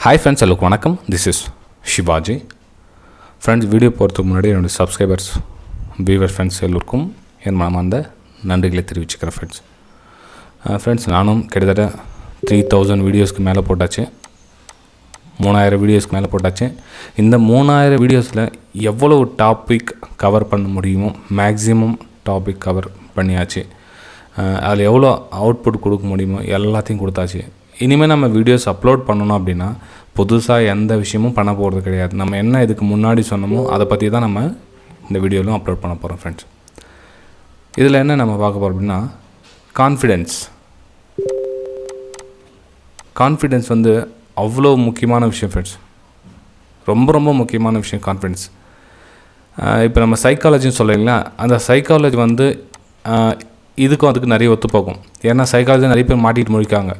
Hi friends, hello, this is Shivaji. Friends, video போகிறதுக்கு முன்னாடி என்னோட சப்ஸ்கிரைபர்ஸ் வியூவர் ஃப்ரெண்ட்ஸ் எல்லோருக்கும் என் மனமார்ந்த நன்றிகளை தெரிவிச்சுக்கிறேன் ஃப்ரெண்ட்ஸ். நானும் கிட்டத்தட்ட 3000 வீடியோஸ்க்கு மேலே போட்டாச்சு, 3000 வீடியோஸ்க்கு மேலே போட்டாச்சு. இந்த 3000 வீடியோஸில் எவ்வளோ டாபிக் கவர் பண்ண முடியுமோ மேக்ஸிமம் டாபிக் கவர் பண்ணியாச்சு. அதில் எவ்வளோ அவுட்புட் கொடுக்க முடியுமோ எல்லாத்தையும் கொடுத்தாச்சு. இனிமேல் நம்ம வீடியோஸ் அப்லோட் பண்ணணும் அப்படின்னா புதுசாக எந்த விஷயமும் பண்ண போகிறது கிடையாது. நம்ம என்ன இதுக்கு முன்னாடி சொன்னோமோ அதை பற்றி தான் நம்ம இந்த வீடியோவிலும் அப்லோட் பண்ண போகிறோம் ஃப்ரெண்ட்ஸ். இதில் என்ன நம்ம பார்க்க போகிறோம் அப்படின்னா கான்ஃபிடென்ஸ் வந்து அவ்வளோ முக்கியமான விஷயம் ஃப்ரெண்ட்ஸ், ரொம்ப முக்கியமான விஷயம் கான்ஃபிடென்ஸ். இப்போ நம்ம சைக்காலஜின்னு சொல்கிறீங்களா, அந்த சைக்காலஜி வந்து இதுக்கும் அதுக்கு நிறைய ஒத்து போகும். ஏன்னா சைக்காலஜி நிறைய பேர் மாட்டிகிட்டு முடிக்காங்க.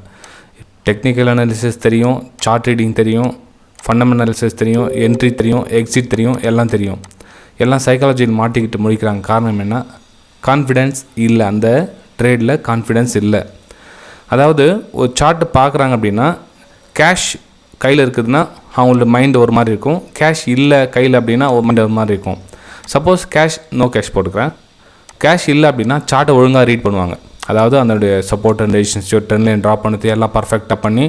டெக்னிக்கல் அனாலிசிஸ் தெரியும், சார்ட் ரீடிங் தெரியும், ஃபண்டமெண்டல் அனாலிசிஸ் தெரியும், என்ட்ரி தெரியும், எக்ஸிட் தெரியும், எல்லாம் தெரியும். எல்லாம் சைக்காலஜியில் மாட்டிக்கிட்டு முடிக்கிறாங்க. காரணம் என்ன? கான்ஃபிடென்ஸ் இல்லை, அந்த ட்ரேடில் கான்ஃபிடென்ஸ் இல்லை. அதாவது ஒரு சார்ட்டு பார்க்குறாங்க அப்படின்னா கேஷ் கையில் இருக்குதுன்னா அவங்களோட மைண்டு ஒரு மாதிரி இருக்கும், கேஷ் இல்லை கையில் அப்படின்னா ஒரு மைண்ட் ஒரு மாதிரி இருக்கும். சப்போஸ் நோ கேஷ் போட்டுக்கிறேன், கேஷ் இல்லை அப்படின்னா சார்ட்டை ஒழுங்காக ரீட் பண்ணுவாங்க. அதாவது அதனுடைய support and resistance trend line drop பண்ணது எல்லாம் பர்ஃபெக்டாக பண்ணி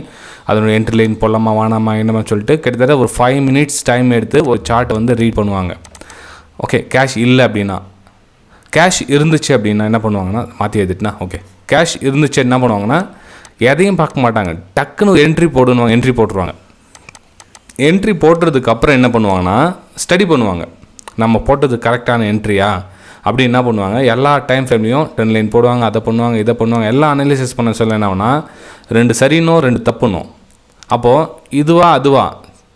அதனுடைய என்ட்ரி லைன் போடலாமா வேணாமா என்னமா சொல்லிட்டு கிட்டத்தட்ட ஒரு 5 minutes டைம் எடுத்து ஒரு சார்ட்டை வந்து ரீட் பண்ணுவாங்க. ஓகே, கேஷ் இல்லை அப்படின்னா, கேஷ் இருந்துச்சு அப்படின்னா என்ன பண்ணுவாங்கன்னா மாற்றி எழுதிட்டுனா, ஓகே கேஷ் இருந்துச்சு என்ன பண்ணுவாங்கன்னா எதையும் பார்க்க மாட்டாங்க, டக்குன்னு ஒரு என்ட்ரி போட்டுருவாங்க. என்ட்ரி போட்டுறதுக்கு அப்புறம் என்ன பண்ணுவாங்கன்னா ஸ்டடி பண்ணுவாங்க, நம்ம போட்டது கரெக்டான என்ட்ரியா அப்படி என்ன பண்ணுவாங்க. எல்லா டைம் ஃப்ரேம்லையும் ட்ரெண்ட் லைன் போடுவாங்க, அதை பண்ணுவாங்க, இதை பண்ணுவாங்க, எல்லாம் அனாலிசிஸ் பண்ண சொல்ல என்ன ஆகுனா 2 சரினும் 2 தப்புனும். அப்போது இதுவா அதுவா,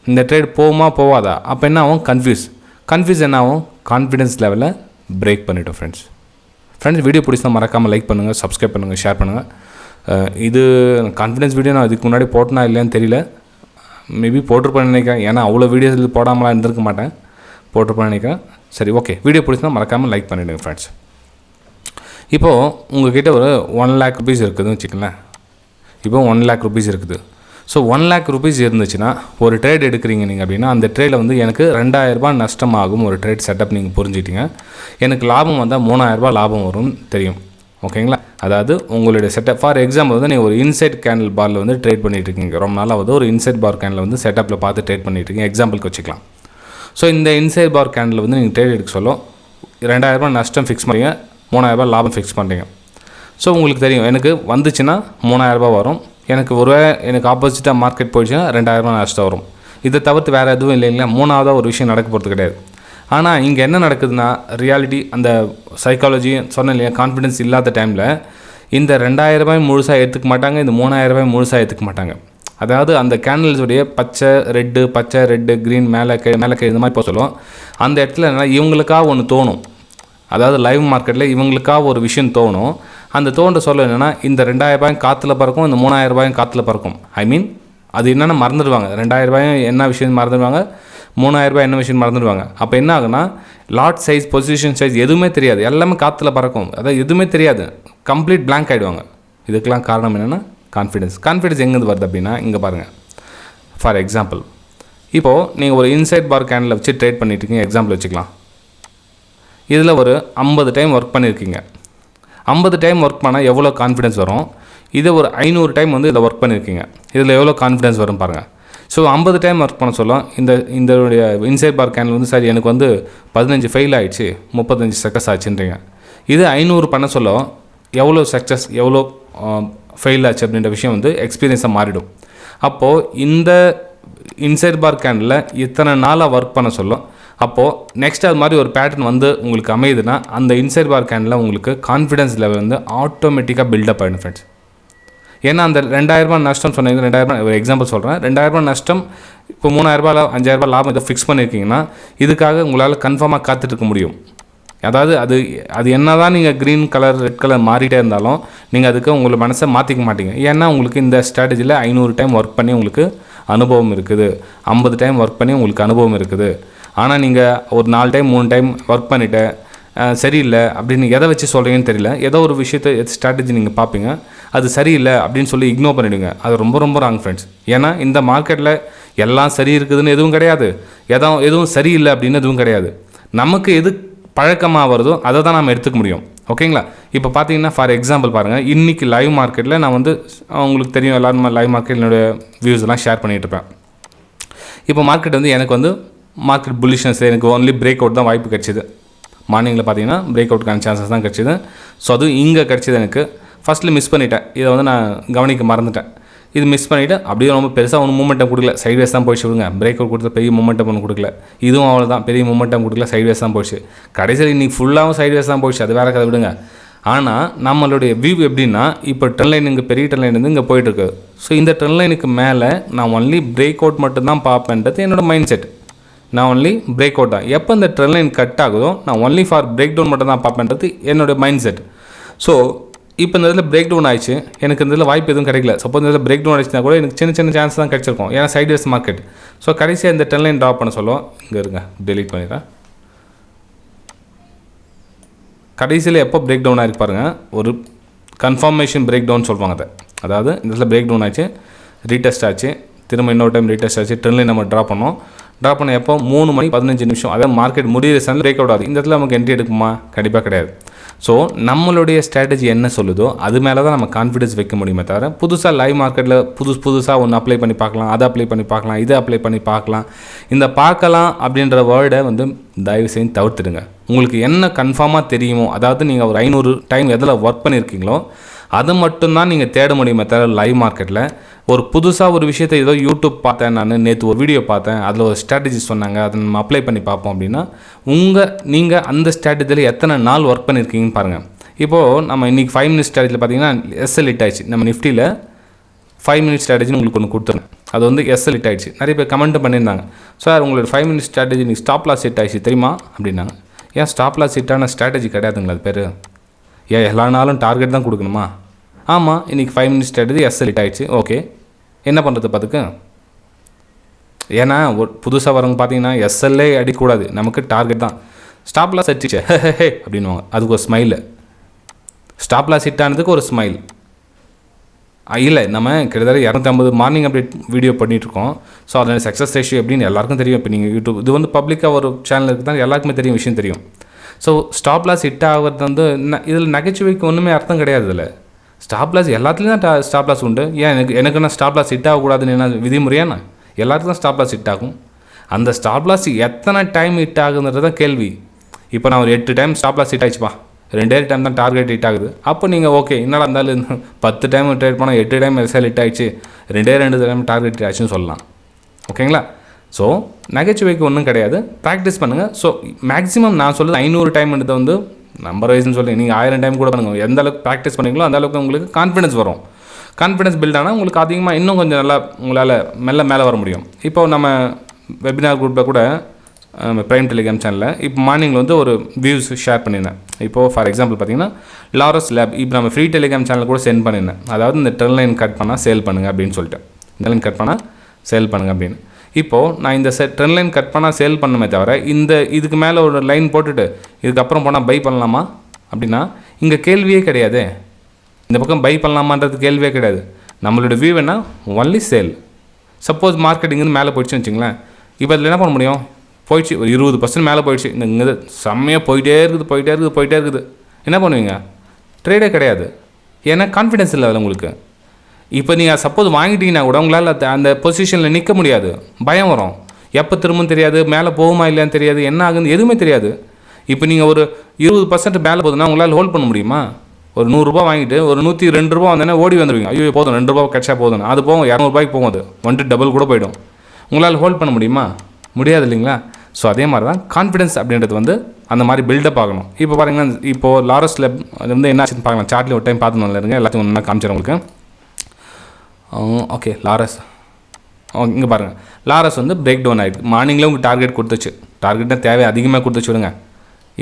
இந்த ட்ரேட் போகுமா போவாதா, அப்போ என்ன ஆகும்? கன்ஃபியூஸ் என்ன ஆகும்? கான்ஃபிடென்ஸ் லெவலில் பிரேக் பண்ணிவிட்டோம் ஃப்ரெண்ட்ஸ். வீடியோ பிடிச்சா மறக்காமல் லைக் பண்ணுங்கள், சப்ஸ்கிரைப் பண்ணுங்கள், ஷேர் பண்ணுங்கள். இது கான்ஃபிடென்ஸ் வீடியோ நான் இதுக்கு முன்னாடி போட்டனா இல்லையான்னு தெரியல, மேபி போட்டிருப்பேன்னு நினைக்கிறேன். ஏன்னா அவ்வளோ வீடியோஸ் போடாமலாம் இருந்திருக்க மாட்டேன், போட்டிருப்பேன்னு நினைக்கிறேன். சரி, ஓகே, வீடியோ பிடிச்சினா மறக்காமல் லைக் பண்ணிவிடுங்க ஃப்ரெண்ட்ஸ். இப்போது உங்கள்கிட்ட ஒரு 1 lakh rupees இருக்குதுன்னு வச்சுக்கங்களேன். இப்போ 1 lakh rupees இருக்குது. ஸோ 1 lakh rupees இருந்துச்சுன்னா ஒரு ட்ரேட் எடுக்கிறீங்க நீங்கள் அப்படின்னா அந்த ட்ரேடில் வந்து எனக்கு 2000 ரூபாய் நஷ்டமாகும் ஒரு ட்ரேட் செட்டப் நீங்கள் புரிஞ்சுக்கிட்டீங்க. எனக்கு லாபம் வந்தால் 3000 ரூபாய் லாபம் வரும்னு தெரியும். ஓகேங்களா? அதாவது உங்களுடைய செட்டப் ஃபார் எக்ஸாம்பிள் வந்து நீங்கள் ஒரு இன்சைட் கேண்டில் பாரில் வந்து ட்ரேட் பண்ணிகிட்டு இருக்கீங்க. ரொம்ப நாளாக வந்து ஒரு இன்சைட் பார் கேண்டில் வந்து செட்டப்பில் பார்த்து ட்ரேட் பண்ணிகிட்டு இருக்கீங்க, எக்ஸாம்பிளுக்கு வச்சுக்கலாம். ஸோ இந்த இன்சைட் பார் கேண்டில் வந்து நீங்கள் ட்ரேட் எடுக்க சொல்லும் 2000 ரூபாய் நஷ்டம் ஃபிக்ஸ் பண்ணுறீங்க, 3000 ரூபாய் லாபம் ஃபிக்ஸ் பண்ணுறீங்க. ஸோ உங்களுக்கு தெரியும் எனக்கு வந்துச்சுன்னா 3000 ரூபாய் வரும், எனக்கு ஆப்போசிட்டாக மார்க்கெட் போயிடுச்சுன்னா 2000 ரூபாய் நஷ்டம் வரும். இதை தவிர்த்து வேறு எதுவும் இல்லைங்களா, மூணாவதாக ஒரு விஷயம் நடக்க போகிறது கிடையாது. ஆனால் இங்கே என்ன நடக்குதுன்னா ரியாலிட்டி, அந்த சைக்காலஜி சொன்ன இல்லையா, கான்ஃபிடென்ஸ் இல்லாத டைமில் இந்த 2000 ரூபாய் முழுசாக எடுத்துக்க மாட்டாங்க, இந்த 3000 ரூபாய் முழுசாக எடுத்துக்க மாட்டாங்க. அதாவது அந்த கேண்டில்ஸுடைய பச்சை ரெட்டு க்ரீன் மேலே இந்த மாதிரி போக சொல்லுவோம். அந்த இடத்துல என்ன இவங்களுக்காக ஒன்று தோணும், அதாவது லைவ் மார்க்கெட்டில் இவங்களுக்காக ஒரு விஷயம் தோணும். அந்த தோன்ற சொல்ல என்னென்னா இந்த 2000 ரூபாயும் காற்றுல பறக்கும், இந்த 3000 ரூபாயும் காற்றுல பறக்கும். அது என்னென்னா மறந்துடுவாங்க, 2000 ரூபாயும் என்ன விஷயம் மறந்துடுவாங்க, 3000 ரூபாய் என்ன விஷயம் மறந்துடுவாங்க. அப்போ என்ன ஆகுனா லாட் சைஸ், பொசிஷன் சைஸ் எதுவுமே தெரியாது, எல்லாமே காற்றுல பறக்கும். அதாவது எதுவுமே தெரியாது, கம்ப்ளீட் பிளாங்க் ஆகிடுவாங்க. இதுக்கெல்லாம் காரணம் என்னென்னா கான்ஃபிடென்ஸ் எங்கேருந்து வருது அப்படின்னா இங்கே பாருங்கள். ஃபார் எக்ஸாம்பிள் இப்போது நீங்கள் ஒரு இன்சைட் பார் கேண்டில் வச்சு ட்ரேட் பண்ணிட்டுருக்கீங்க, எக்ஸாம்பிள் வச்சுக்கலாம். இதில் ஒரு 50 டைம் ஒர்க் பண்ணியிருக்கீங்க. 50 டைம் ஒர்க் பண்ணால் எவ்வளோ கான்ஃபிடென்ஸ் வரும்? இதை ஒரு 500 டைம் வந்து இதில் ஒர்க் பண்ணியிருக்கீங்க, இதில் எவ்வளோ கான்ஃபிடென்ஸ் வரும் பாருங்கள். ஸோ 50 டைம் ஒர்க் பண்ண சொல்லும் இந்த இன்சைட் பார் கேண்டில் வந்து சரி எனக்கு வந்து 15 ஃபெயில் ஆகிடுச்சு, 35 சக்ஸஸ் ஆச்சுன்றீங்க. இது 500 பண்ண சொல்ல எவ்வளோ சக்ஸஸ் எவ்வளோ ஃபெயில் ஆச்சு அப்படின்ற விஷயம் வந்து எக்ஸ்பீரியன்ஸாக மாறிடும். அப்போது இந்த இன்சைட் பார் கேண்டில் இத்தனை நாளாக ஒர்க் பண்ண சொல்லும். அப்போது நெக்ஸ்ட் அது மாதிரி ஒரு பேட்டர்ன் வந்து உங்களுக்கு அமையுதுன்னா அந்த இன்சைட் பார் கேண்டில் உங்களுக்கு கான்ஃபிடென்ஸ் லெவல் வந்து ஆட்டோமேட்டிக்காக பில்டப் ஆகிடும் ஃப்ரெண்ட்ஸ். ஏன்னா அந்த 2000 ரூபாய் நஷ்டம் சொன்னீங்க, 2000 ரூபாய் ஒரு எக்ஸாம்பிள் சொல்கிறேன், 2000 ரூபாய் நஷ்டம் இப்போ 3000 ரூபாய் 5000 ரூபாய் லாபம் இதை ஃபிக்ஸ் பண்ணியிருக்கீங்கன்னா இதுக்காக உங்களால் கன்ஃபார்மாக காத்துட்ருக்க முடியும். அதாவது அது என்ன தான் நீங்கள் க்ரீன் கலர் ரெட் கலர் மாறிட்டே இருந்தாலும் நீங்கள் அதுக்கு உங்களை மனசை மாற்றிக்க மாட்டீங்க. ஏன்னா உங்களுக்கு இந்த ஸ்ட்ராட்டஜியில் 500 டைம் ஒர்க் பண்ணி உங்களுக்கு அனுபவம் இருக்குது, 50 டைம் ஒர்க் பண்ணி உங்களுக்கு அனுபவம் இருக்குது. ஆனால் நீங்கள் ஒரு 4 டைம் 3 டைம் ஒர்க் பண்ணிவிட்டு சரியில்லை அப்படின்னு எதை வச்சு சொல்கிறீங்கன்னு தெரியல. ஏதோ ஒரு விஷயத்தை ஸ்ட்ராட்டஜி நீங்கள் பார்ப்பீங்க, அது சரியில்லை அப்படின்னு சொல்லி இக்னோர் பண்ணிவிடுங்க. அது ரொம்ப ரொம்ப ராங் ஃப்ரெண்ட்ஸ். ஏன்னா இந்த மார்க்கெட்டில் எல்லாம் சரி இருக்குதுன்னு எதுவும் கிடையாது, எதுவும் சரியில்லை அப்படின்னு எதுவும் கிடையாது. நமக்கு எது பழக்கமாக வருதோ அதை தான் நம்ம எடுத்துக்க முடியும். ஓகேங்களா? இப்போ பார்த்தீங்கன்னா ஃபார் எக்ஸாம்பிள் பாருங்கள், இன்றைக்கி லைவ் மார்க்கெட்டில் நான் வந்து உங்களுக்கு தெரியும் எல்லோரும் லைவ் மார்க்கெட் என்னோடய வியூஸ் எல்லாம் ஷேர் பண்ணிகிட்டு இருப்பேன். இப்போ மார்க்கெட் வந்து எனக்கு வந்து மார்க்கெட் புல்லிஷ்னஸ், எனக்கு ஒன்லி பிரேக் அவுட் தான் வாய்ப்பு கிடச்சிது. மார்னிங்கில் பார்த்தீங்கன்னா பிரேக் அவுட்கான சான்சஸ் தான் கிடச்சிது. ஸோ அதுவும் இங்கே கிடச்சிது. எனக்கு ஃபஸ்ட்டில் மிஸ் பண்ணிட்டேன், இதை வந்து நான் கவனிக்க மறந்துட்டேன். இது மிஸ் பண்ணிவிட்டு அப்படியே ரொம்ப பெருசாக ஒன்றும் மூமெண்டம் கொடுக்கல, சைட்வேஸ் தான் போயிடுச்சு. விடுங்க, பிரேக் அவுட் கொடுத்த பெரிய மூமெண்டம் ஒன்று கொடுக்கல, இதுவும் அவ்வளோதான், பெரிய மூமெண்டம் கொடுக்கல, சைட்வேஸ் தான் போயிடுச்சு. கடைசியில் இன்றைக்கி ஃபுல்லாகவும் சைட்வேஸ் தான் போயிடுச்சு, அது வேறு கதை விடுங்க. ஆனால் நம்மளுடைய வியூ எப்படின்னா, இப்போ ட்ரெண்ட் லைன் இங்கே பெரிய ட்ரெண்ட் லைன் வந்து இங்கே போயிட்டுருக்கு. ஸோ இந்த ட்ரெண்ட் லைனுக்கு மேலே நான் ஒன்லி பிரேக் அவுட் மட்டும்தான் பார்ப்பேன்றது என்னோடய மைண்ட் செட். நான் ஒன்லி பிரேக் அவுட் தான். எப்போ இந்த ட்ரெண்ட் லைன் கட் ஆகுதோ நான் ஒன்லி ஃபார் பிரேக் டவுன் மட்டும் தான் பார்ப்பேன்றது என்னோடய மைண்ட் செட். ஸோ இப்போ இந்த இதில் பிரேக் டவுன் ஆயிடுச்சு, எனக்கு இந்த இதில் வாய்ப்பு எதுவும் கிடைக்கல. சப்போஸ் இந்த இதில் பிரேக் டவுன் ஆயிடுச்சுன்னா கூட எனக்கு சின்ன சின்ன சான்ஸ் தான் கிடச்சிருக்கும், ஏன்னா சைட்வேஸ் மார்க்கெட். ஸோ கடைசியாக இந்த ட்ரெண்ட் லைன் ட்ராப் பண்ண சொல்லுவோம். இங்கே இருங்க, டெலீட் பண்ணிடுறேன். கடைசியில் எப்போ பிரேக் டவுன் ஆகிருக்கு பாருங்கள், ஒரு கன்ஃபர்மேஷன் பிரேக் டவுன் சொல்லுவாங்க. அதாவது இந்த இடத்துல பிரேக் டவுன் ஆச்சு, ரீடெஸ்ட் ஆச்சு, திரும்ப இன்னொரு டைம் ரீடெஸ்ட் ஆச்சு, ட்ரெண்ட் லைன் நம்ம ட்ராப் பண்ணோம். ட்ராப் பண்ண எப்போ 3 மணி 15 நிமிஷம், அதாவது மார்க்கெட் முடிகிற சமயம் பிரேக் அவுட் ஆகுது. இந்த இடத்துல நமக்கு என்ட்ரி எடுக்குமா? கண்டிப்பாக கிடையாது. ஸோ நம்மளுடைய ஸ்ட்ராட்டஜி என்ன சொல்லுதோ அது மேலே தான் நம்ம கான்ஃபிடன்ஸ் வைக்க முடியுமே தவிர, புதுசாக லைவ் மார்க்கெட்டில் புதுசாக ஒன்று அப்ளை பண்ணி பார்க்கலாம், அதை அப்ளை பண்ணி பார்க்கலாம், இதை அப்ளை பண்ணி பார்க்கலாம், இந்த பார்க்கலாம் அப்படின்ற வேர்டை வந்து தயவு செய்து தவிர்த்துடுங்க. உங்களுக்கு என்ன கன்ஃபார்மாக தெரியுமோ, அதாவது நீங்கள் ஒரு 500 டைம் எதில் ஒர்க் பண்ணியிருக்கீங்களோ அது மட்டும்தான் நீங்கள் தேட முடியுமே தவிர, லைவ் மார்க்கெட்டில் ஒரு புதுசாக ஒரு விஷயத்தை ஏதோ யூடியூப் பார்த்தேன், நான் நேற்று ஒரு வீடியோ பார்த்தேன், அதில் ஒரு ஸ்ட்ராட்டஜி சொன்னாங்க, அதை நம்ம அப்ளை பண்ணி பார்ப்போம் அப்படின்னா, நீங்கள் அந்த ஸ்ட்ராட்டஜியில் எத்தனை நாள் ஒர்க் பண்ணியிருக்கீங்கன்னு பாருங்கள். இப்போது நம்ம இன்றைக்கி 5 மினிட்ஸ் ஸ்ட்ராட்டஜியில் பார்த்தீங்கன்னா எஸ்எல் ஹிட் ஆயிடுச்சு. நம்ம நிஃப்டியில் 5 மினிட்ஸ் ஸ்ட்ராட்டஜின்னு உங்களுக்கு ஒன்று கொடுத்துருங்க, அது வந்து எஸ்எல் ஹிட் ஆயிடுச்சு. நிறைய பேர் கமெண்ட் பண்ணியிருந்தாங்க, சார் உங்களோட 5 மினிட்ஸ் ஸ்ட்ராட்டஜி நீங்கள் ஸ்டாப் லாஸ் ஹிட் ஆயிடுச்சு தெரியுமா அப்படின்னாங்க. ஏன் ஸ்டாப் லாஸ் ஹிட்டான ஸ்ட்ராட்டஜி கிடையாதுங்களா அது பேர்? ஏன் எல்லா நாளும் டார்கெட் தான் கொடுக்கணுமா? ஆமாம், இன்றைக்கி 5 மினிட்ஸ் ஸ்ட்ராட்டஜி எஸ்எல் ஹிட் ஆயிடுச்சு, ஓகே, என்ன பண்ணுறது பார்த்துக்கு? ஏன்னா புதுசாக வரவங்க பார்த்தீங்கன்னா எஸ்எல்ஏ அடிக்கூடாது, நமக்கு டார்கெட் தான். ஸ்டாப் லாஸ் அடிச்சு ஹே அப்படின்வாங்க, அதுக்கு ஒரு ஸ்மைலு. ஸ்டாப் லாஸ் ஹிட் ஆனதுக்கு ஒரு ஸ்மைல் இல்லை. நம்ம கிட்டத்தட்ட 250 மார்னிங் அப்டேட் வீடியோ பண்ணிகிட்ருக்கோம். ஸோ அதோட சக்ஸஸ் ரேஷியோ எப்படின்னு எல்லாருக்கும் தெரியும். இப்போ நீங்கள் யூடியூப் இது வந்து பப்ளிக்காக ஒரு சேனல் இருக்குது தான், எல்லாருக்குமே தெரியும், விஷயம் தெரியும். ஸோ ஸ்டாப் லாஸ் ஹிட் ஆகிறது வந்து இதில் நகைச்சுவைக்கு ஒன்றுமே அர்த்தம் கிடையாது. இதில் ஸ்டாப் லாஸ் எல்லாத்துலேயும் தான் ஸ்டாப் லாஸ் உண்டு. ஏன் எனக்கு நான் ஸ்டாப் லாஸ் ஹிட் ஆகக்கூடாதுன்னு என்ன விதிமுறையானா? எல்லாத்துக்கும் தான் ஸ்டாப் லாஸ் ஹிட் ஆகும். அந்த ஸ்டாப் லாஸ் எத்தனை டைம் ஹிட் ஆகுதுன்றது தான் கேள்வி. இப்போ நான் ஒரு 8 டைம் ஸ்டாப் லாஸ் ஹிட் ஆயிடுச்சுப்பா, 2 டைம் தான் டார்கெட் ஹிட் ஆகுது. அப்போ நீங்கள் ஓகே, என்னடா இருந்தாலும் 10 டைம் ட்ரேட் பண்ணால் 8 டைம் எஸ்எல் ஹிட் ஆயிடுச்சு, 2 டைம் டார்கெட் ஹிட் ஆச்சுன்னு சொல்லலாம். ஓகேங்களா? ஸோ நகைச்சுவைக்கு ஒன்றும் கிடையாது, ப்ராக்டிஸ் பண்ணுங்கள். ஸோ மேக்ஸிமம் நான் சொல்லுது 500 டைம்ன்றதை வந்து நம்பர் வைஸ்ன்னு சொல்லி நீங்கள் 1000 டைம் கூட பண்ணுங்கள். எந்த அளவுக்கு ப்ராக்டிஸ் பண்ணிங்களோ அந்த அளவுக்கு உங்களுக்கு கான்ஃபிடன்ஸ் வரும். கான்ஃபிடன்ஸ் பில்ட் ஆனால் உங்களுக்கு அதிகமாக இன்னும் கொஞ்சம் நல்லா உங்களால் மேலே வர முடியும். இப்போ நம்ம வெபினார் குரூப்பில் கூட ப்ரைம் டெலிகிராம் சேனலில் இப்போ மார்னிங்கில் வந்து ஒரு வியூஸ் ஷேர் பண்ணியிருந்தேன். இப்போது ஃபார் எக்ஸாம்பிள் பார்த்தீங்கன்னா லாரஸ் லேப் இப்போ நம்ம ஃப்ரீ டெலிகிராம் சேனல் கூட சென்ட் பண்ணியிருந்தேன். அதாவது இந்த ட்ரெண்ட் லைன் கட் பண்ணால் சேல் பண்ணுங்கள் அப்படின்னு சொல்லிட்டு, இந்த லைன் கட் பண்ணால் சேல் பண்ணுங்கள் அப்படின்னு. இப்போது நான் இந்த ட்ரெண்ட் லைன் கட் பண்ணால் சேல் பண்ணுமே தவிர, இதுக்கு மேலே ஒரு லைன் போட்டுட்டு இதுக்கப்புறம் போனால் பை பண்ணலாமா அப்படின்னா இங்கே கேள்வியே கிடையாது. இந்த பக்கம் பை பண்ணலாமான்றது கேள்வியே கிடையாது. நம்மளோட வியூ என்ன, ஒன்லி சேல். சப்போஸ் மார்க்கெட் இங்கேருந்து மேலே போயிடுச்சுன்னு வச்சுங்களேன், இப்போ அதில் என்ன பண்ண முடியும்? போயிடுச்சு, ஒரு 20% மேலே போயிடுச்சு, இங்கே செம்மையாக போயிட்டே இருக்குது. என்ன பண்ணுவீங்க? ட்ரேடே கிடையாது. ஏன்னா கான்ஃபிடன்ஸ் இல்லை அதில் உங்களுக்கு. இப்போ நீங்கள் சப்போஸ் வாங்கிட்டீங்கன்னா கூட உங்களால் அந்த பொசிஷனில் நிற்க முடியாது, பயம் வரும். எப்போ திரும்பவும் தெரியாது, மேலே போகுமா இல்லையான்னு தெரியாது, என்ன ஆகுதுன்னு எதுவுமே தெரியாது. இப்போ நீங்கள் ஒரு 20% மேலே போகுதுன்னா உங்களால் ஹோல்ட் பண்ண முடியுமா? ஒரு 100 ரூபா வாங்கிட்டு ஒரு 102 ரூபா வந்தோடனே ஓடி வந்துடுவீங்க. ஐயோ போதும், 2 ரூபா கிடச்சா போதும். அது போகும் 200 ரூபாய்க்கு போகும், அது வந்துட்டு டபுள் கூட போயிடும். உங்களால் ஹோல்ட் பண்ண முடியுமா? முடியாது இல்லைங்களா? ஸோ அதே மாதிரி தான் கான்ஃபிடன்ஸ் அப்படின்றது வந்து அந்த மாதிரி பில்டப் ஆகணும். இப்போ பாருங்கன்னா, இப்போது லாரஸ் லேப் அது வந்து என்ன ஆச்சுன்னு பார்க்கலாம். சார்ட்லேயும் ஒரு டைம் பார்த்து நல்லா இருங்க, எல்லாத்தையும் ஒன்றா காமிச்சிடும் உங்களுக்கு. ஓகே, லாரஸ் இங்கே பாருங்கள், லாரஸ் வந்து பிரேக் டவுன் ஆகிருக்கு. மார்னிங்கில் உங்களுக்கு டார்கெட் கொடுத்துச்சு, டார்கெட்டாக தேவை அதிகமாக கொடுத்துச்சு விடுங்க.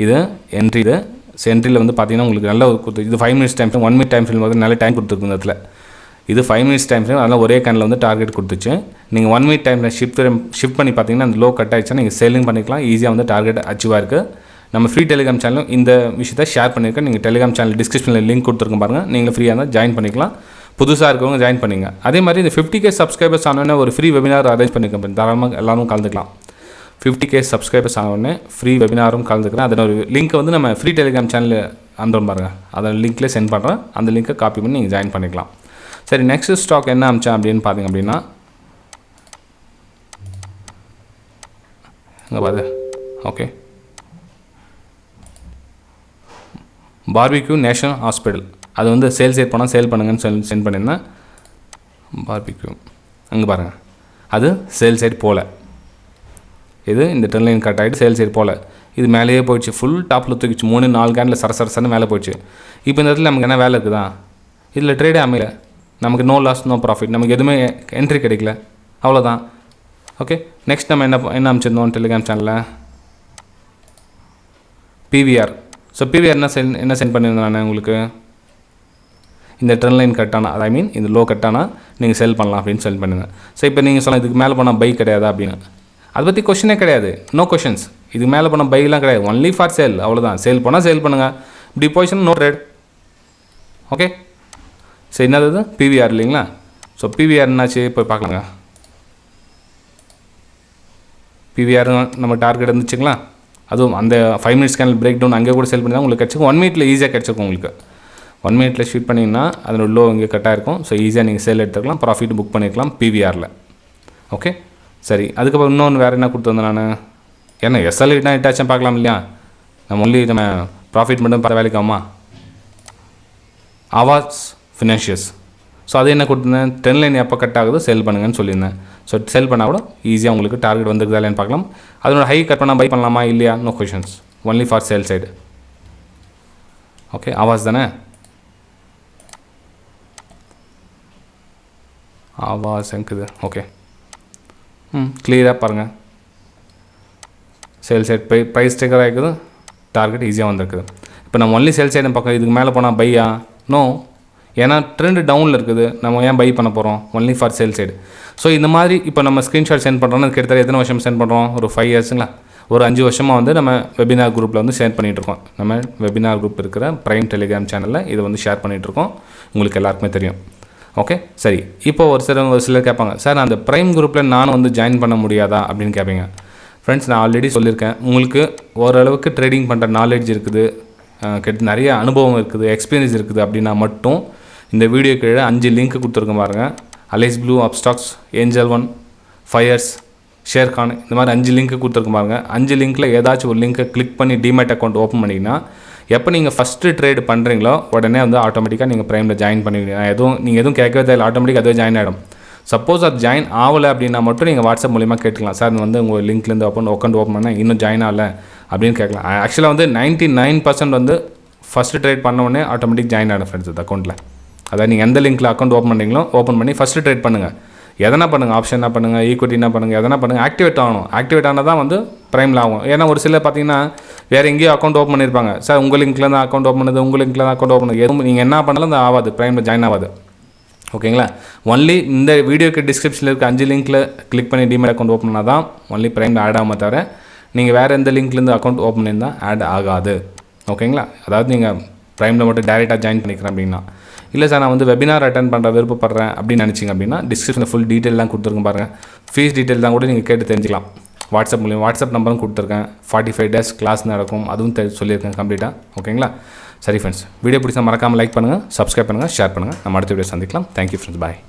இது என்ட்ரி, இது சென்ட்ரியில் வந்து பார்த்தீங்கன்னா உங்களுக்கு நல்ல கொடுத்து, இது 5 minutes time frame, 1 minute time frame வந்து நல்ல டைம் கொடுத்துருக்கு இந்த இடத்துல. இது 5 மினிட்ஸ் டைம் ஃப்ரேம், அதனால் ஒரே கேனில் வந்து டார்கெட் கொடுத்துச்சு. நீங்கள் 1 மினிட் டைமில் ஷிஃப்ட் பண்ணி பார்த்தீங்கன்னா அந்த லோ கட் ஆகிடுச்சுன்னா நீங்கள் சேலிங் பண்ணிக்கலாம், ஈஸியாக வந்து டார்கெட் அச்சீவாக இருக்குது. நம்ம ஃப்ரீ டெலிகிராம் சேனலும் இந்த விஷயத்தை ஷேர் பண்ணியிருக்கேன். நீங்கள் டெலிகிராம் சேனல் டிஸ்கிரிப்ஷனில் லிங்க் கொடுத்துருக்கோம் பாருங்கள். நீங்கள் ஃப்ரீயாக இருந்தால் ஜாயின் பண்ணிக்கலாம். புதுசாக இருக்கவங்க ஜாயின் பண்ணிங்க. அதே மாதிரி இந்த 50K சப்ஸ்கிரைபர்ஸ் ஆனோடனே ஒரு ஃப்ரீ வெபினார் அரேஞ்ச் பண்ணியிருக்கேன். தாராளமாக எல்லாரும் கலந்துக்கலாம். 50K சப்ஸ்கிரைபர்ஸ் ஆனோடனே ஃப்ரீ வெபினாரும் கலந்துக்கிறேன். அதில் ஒரு லிங்க்கை வந்து நம்ம ஃப்ரீ டெலிகிராம் சேனலில் அனுப்புகிறோம் பாருங்கள். அதை லிங்க்லேயே சென்ட் பண்ணுறேன். அந்த லிங்க்கை காப்பி பண்ணி நீங்கள் ஜாயின் பண்ணிக்கலாம். சரி, நெக்ஸ்ட் ஸ்டாக் என்ன அமிச்சேன் அப்படின்னு பார்த்தீங்க அப்படின்னா இங்கே பாரு. ஓகே, பார்பிக்யூ நேஷனல் ஹாஸ்பிட்டல் அது வந்து சேல்ஸ் போனால் சேல் பண்ணுங்கன்னு சென்ட் பண்ணியிருந்தேன். பார்பிக்யூ அங்கே பாருங்கள், அது சேல் சைடு போகல. இது இந்த ட்ரெண்ட் லைன் கட் ஆகிட்டு சேல் சைடு போகல. இது மேலேயே போயிடுச்சு. ஃபுல் டாப்பில் தூக்கிச்சு. 3-4 கேண்டில் சரசரன்னு மேலே போயிடுச்சு. இப்போ இந்த இடத்துல நமக்கு என்ன வேலை இருக்குதா? இதில் ட்ரேடே அமையல. நமக்கு நோ லாஸ் நோ ப்ராஃபிட். நமக்கு எதுவுமே என்ட்ரி கிடைக்கல. அவ்வளோதான். ஓகே, நெக்ஸ்ட் நம்ம என்ன அமைச்சிருந்தோம் டெலிகிராம் சேனலில்? பிவிஆர். ஸோ பிவிஆர் என்ன சென்ட் பண்ணியிருந்தேன் நான் உங்களுக்கு? இந்த ட்ரெண்ட் லைன் கட்டானா, ஐ மீன் இந்த லோ கட்டானா நீங்கள் செல் பண்ணலாம் அப்படின்னு சென்ட் பண்ணியிருந்தேன். ஸோ இப்போ நீங்கள் சொல்லலாம் இதுக்கு மேலே போனால் பை கிடையாதா அப்படின்னு. அதை பற்றி கொஷினே கிடையாது. No questions. இதுக்கு மேலே போனால் பைலாம் கிடையாது. Only for sale. அவ்வளோதான். சேல் போனால் சேல் பண்ணுங்கள். இப்படி position no trade. Okay, so என்னது பிவிஆர் இல்லைங்களா? ஸோ பிவிஆர் என்னாச்சு போய் பார்க்கலாங்க. பிவிஆர் நம்ம டார்கெட் இருந்துச்சுங்களா? அதுவும் அந்த 5 மினிட்ஸ் கேண்டில் பிரேக் டவுன் அங்கே கூட செல் பண்ணி தான் உங்களுக்கு கிடச்சிக்கும். 1 மினிட்ல ஈஸியாக கிடச்சிக்கும் உங்களுக்கு. 1 மினிட்ல ஷூட் பண்ணிங்கன்னா அதோட லோ இங்கே கட்டாக இருக்கும். ஸோ ஈஸியாக நீங்கள் சேல் எடுத்துக்கலாம், ப்ராஃபிட் புக் பண்ணிக்கலாம் பிவிஆரில். ஓகே, சரி. அதுக்கப்புறம் இன்னொன்று வேறு என்ன கொடுத்துருந்தேன் நான்? ஏன்னா எஸ்எல் ஹிட்னா ஹிட்டாச்சும் பார்க்கலாம் இல்லையா? நம்ம ஒன்லி நம்ம ப்ராஃபிட் மட்டும் பார்த்த வேலைக்காமா? ஆவாஸ் ஃபினான்ஷியஸ். ஸோ அது என்ன கொடுத்துருந்தேன்? ட்ரெண்ட் லைன் எப்போ கட் ஆகுது செல் பண்ணுங்கன்னு சொல்லியிருந்தேன். ஸோ செல் பண்ணால் கூட ஈஸியாக உங்களுக்கு டார்கெட் வந்துருக்குதா இல்லைன்னு பார்க்கலாம். அதோட ஹை கட் பண்ணால் பை பண்ணலாமா இல்லையா? No questions. Only for sale side. Okay, ஆவாஸ் தானே? ஆவாஸ் இருக்குது. ஓகே, கிளியராக பாருங்கள். சேல் சைட் ப்ரைஸ் ஸ்டிக்கர் ஆகிக்குது. டார்கெட் ஈஸியாக வந்திருக்குது. இப்போ நம்ம ஒன்லி சேல் சைடு பார்க்க இதுக்கு மேலே போனால் பையா? நோ. ஏன்னா ட்ரெண்ட் டவுனில் இருக்குது. நம்ம ஏன் பை பண்ண போகிறோம்? Only for sale side. So இந்த மாதிரி இப்போ நம்ம ஸ்க்ரீன்ஷாட் சென்ட் பண்ணுறோம்னா கிட்டத்தட்ட எத்தனை வருஷம் சென்ட் பண்ணுறோம்? ஒரு 5 இயர்ஸுங்களா? ஒரு 5 வருஷமாக வந்து நம்ம வெபினார் குரூப்பில் வந்து ஷேர் பண்ணிகிட்ருக்கோம். நம்ம வெபினார் குரூப் இருக்கிற ப்ரைம் டெலிகிராம் சேனலில் இதை வந்து ஷேர் பண்ணிகிட்ருக்கோம். உங்களுக்கு எல்லாருக்குமே தெரியும். ஓகே, சரி. இப்போ ஒரு சிலர் கேட்பாங்க, சார் நான் அந்த ப்ரைம் குரூப்பில் நானும் வந்து ஜாயின் பண்ண முடியாதா அப்படின்னு கேட்பீங்க. ஃப்ரெண்ட்ஸ், நான் ஆல்ரெடி சொல்லியிருக்கேன். உங்களுக்கு ஓரளவுக்கு ட்ரேடிங் பண்ணுற நாலேஜ் இருக்குது, நிறைய அனுபவம் இருக்குது, எக்ஸ்பீரியன்ஸ் இருக்குது அப்படின்னா மட்டும் இந்த வீடியோ கீழே 5 லிங்க் கொடுத்துருக்கேன் பாருங்கள். Alice Blue, Upstox, Angel One, Fyers, Sharekhan, இந்த மாதிரி 5 லிங்க் கொடுத்துருக்கேன் பாருங்கள். 5 லிங்க்கில் ஏதாச்சும் ஒரு லிங்க்கை கிளிக் பண்ணி டிமேட் அக்கௌண்ட் ஓப்பன் பண்ணிங்கன்னா எப்போ நீங்கள் ஃபஸ்ட்டு ட்ரேட் பண்ணுறீங்களோ உடனே வந்து ஆட்டோமேட்டிக்காக நீங்கள் ப்ரைமில் ஜாயின் பண்ணுவீங்க. நீங்கள் எதுவும் கேட்கவே தேவை, ஆட்டோமேட்டிக்காக அதுவே ஜாயின் ஆகிடும். சப்போஸ் அது ஜாயின் ஆகலை அப்படின்னா மட்டும் நீங்கள் வாட்ஸ்அப் மூலிமா கேட்டுக்கலாம். சார் வந்து உங்கள் லிங்க்லேருந்து அக்கௌண்ட் ஓப்பன் பண்ணால் இன்னும் ஜாயின் ஆகலை அப்படின்னு கேட்கலாம். ஆக்சுவலாக வந்து 99% வந்து ஃபஸ்ட்டு ட்ரேட் பண்ண உடனே ஆட்டோமேட்டிக் ஜாயின் ஆகிடும் ஃப்ரெண்ட்ஸ் அது அக்கௌண்ட்டில். அதாவது நீங்கள் எந்த லிங்க்கில் அக்கௌண்ட் ஓப்பன் பண்ணுறீங்களோ ஓப்பன் பண்ணி ஃபஸ்ட்டு ட்ரேட் பண்ணுங்கள். எதனா பண்ணுங்கள், ஆப்ஷன் என்ன பண்ணுங்கள், ஈக்விட்டி என்ன பண்ணுங்கள், எதனா பண்ணுங்கள். ஆக்டிவேட் ஆகணும். ஆக்டிவேட் ஆனால் தான் வந்து ப்ரைமில் ஆகும். ஏன்னா ஒரு சில பார்த்தீங்கன்னா வேறு எங்கேயோ அக்கௌண்ட் ஓப்பன் பண்ணியிருப்பாங்க. சார் உங்கள் லிங்க்கில் தான் அக்கௌண்ட் ஓப்பன் பண்ணுது, உங்கள் லிங்க்கில் தான் அக்கௌண்ட் ஓப்பன் பண்ணுது. எதுவும் நீங்கள் என்ன பண்ணாலும் அது ஆகாது, ப்ரைமில் ஜாயின் ஆகாது. ஓகேங்களா? ஒன்லி இந்த வீடியோக்கு டிஸ்கிரிப்ஷனில் இருக்க 5 லிங்க்கில் கிளிக் பண்ணி டிமேட் அக்கௌண்ட் ஓப்பன் பண்ணால் தான் ஒன்லி ப்ரைமில் ஆட் ஆகாமல் தவிர நீங்கள் வேறு எந்த லிங்க்லேருந்து அக்கௌண்ட் ஓப்பன் பண்ணியிருந்தால் ஆட் ஆகாது. ஓகேங்களா? அதாவது நீங்கள் ப்ரைமில் மட்டும் டேரெக்டாக ஜாயின் பண்ணிக்கிறேன் அப்படின்னா. இல்லை சார் நான் வந்து வெபினார் அட்டன் பண்ணுற விருப்பப்படுறேன் அப்படின்னு நினச்சிங்க அப்படின்னா டிஸ்கிரிப்ஷனில் ஃபுல் டீட்டெயிலாம் கொடுத்துருக்கேன் பாருங்கள். ஃபீஸ் டீட்டெயில் தான் கூட நீங்கள் கேட்டு தெரிஞ்சிக்கலாம். வாட்ஸ்அப் மூலியம் வாட்ஸ்அப் நம்பரும் கொடுத்துருக்கேன். 45 days கிளாஸ் நடக்கும், அதுவும் சொல்லியிருக்கேன் கம்ப்ளீட்டாக. ஓகேங்களா? சரி ஃப்ரெண்ட்ஸ், வீடியோ பிடிச்சா மறக்காமல் லைக் பண்ணுங்கள், சப்ஸ்கிரைப் பண்ணுங்கள், ஷேர் பண்ணுங்கள். நம்ம அடுத்த வீடியோ சந்திக்கலாம். தேங்க்யூ ஃப்ரெண்ட்ஸ், பாய்.